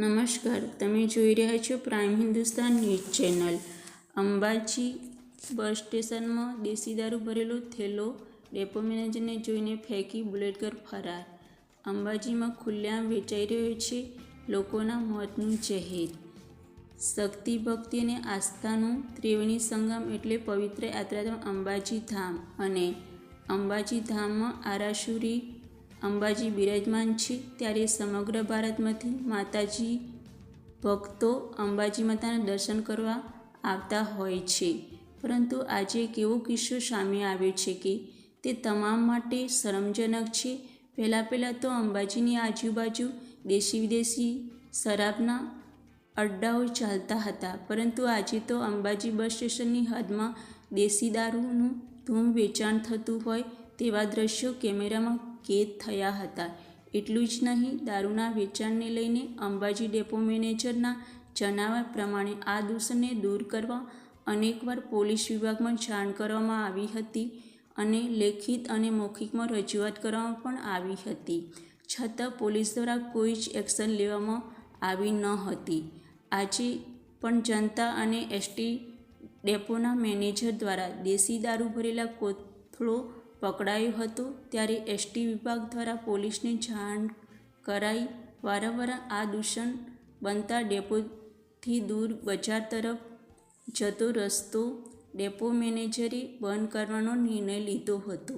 નમસ્કાર, તમે જોઈ રહ્યા છો prime Hindustan news channel. Ambaji bus સ્ટેશનમાં દેશી દારૂ ભરેલો થેલો ડેપો મેનેજરને જોઈને ફેંકી બુલેટગર ફરાર। અંબાજીમાં ખુલ્લેઆમ વેચાઈ રહ્યો છે લોકોના મોતનું ઝેર। શક્તિ, ભક્તિ અને આસ્થાનું ત્રિવેણી સંગમ એટલે પવિત્ર યાત્રાધામ અંબાજી ધામ અને અંબાજી ધામમાં આરાસુરી અંબાજી બિરાજમાન છે। ત્યારે સમગ્ર ભારતમાંથી માતાજી ભક્તો અંબાજી માતાના દર્શન કરવા આવતા હોય છે, પરંતુ આજે એક એવો કિસ્સો સામે આવ્યો છે કે તે તમામ માટે શરમજનક છે। પહેલાં તો અંબાજીની આજુબાજુ દેશી વિદેશી શરાબના અડ્ડાઓ ચાલતા હતા, પરંતુ આજે તો અંબાજી બસ સ્ટેશનની હદમાં દેશી દારૂનું ધૂમ વેચાણ થતું હોય તેવા દ્રશ્યો કેમેરામાં કેદ થયા હતા। એટલું જ નહીં, દારૂના વેચાણને લઈને અંબાજી ડેપો મેનેજરના જણાવ્યા પ્રમાણે આ દૂષણને દૂર કરવા અનેકવાર પોલીસ વિભાગમાં જાણ કરવામાં આવી હતી અને લેખિત અને મૌખિકમાં રજૂઆત કરવામાં પણ આવી હતી, છતાં પોલીસ દ્વારા કોઈ જ એક્શન લેવામાં આવી ન હતી। આજે પણ જનતા અને એસટી ડેપોના મેનેજર દ્વારા દેશી દારૂ ભરેલા કોથળો પકડાયો હતો, ત્યારે એસટી વિભાગ દ્વારા પોલીસને જાણ કરાઈ। વારંવાર આ દૂષણ બનતા ડેપોથી દૂર બજાર તરફ જતો રસ્તો ડેપો મેનેજરે બંધ કરવાનો નિર્ણય લીધો હતો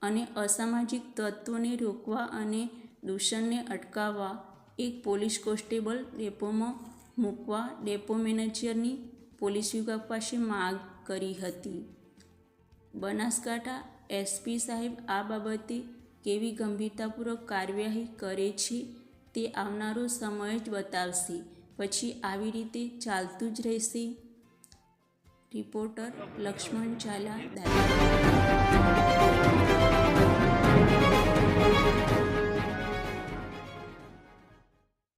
અને અસામાજિક તત્વોને રોકવા અને દૂષણને અટકાવવા એક પોલીસ કોન્સ્ટેબલ ડેપોમાં મૂકવા ડેપો મેનેજરની પોલીસ વિભાગ પાસે માંગ કરી હતી। બનાસકાંઠા એસપી સાહેબ આ બાબતે કેવી ગંભીરતાપૂર્વક કાર્યવાહી કરે છે તે આવનારો સમય જ બતાવશે। પછી આવી રીતે ચાલતું જ રહેશે। રિપોર્ટર લક્ષ્મણ ઝાલા, દાતા।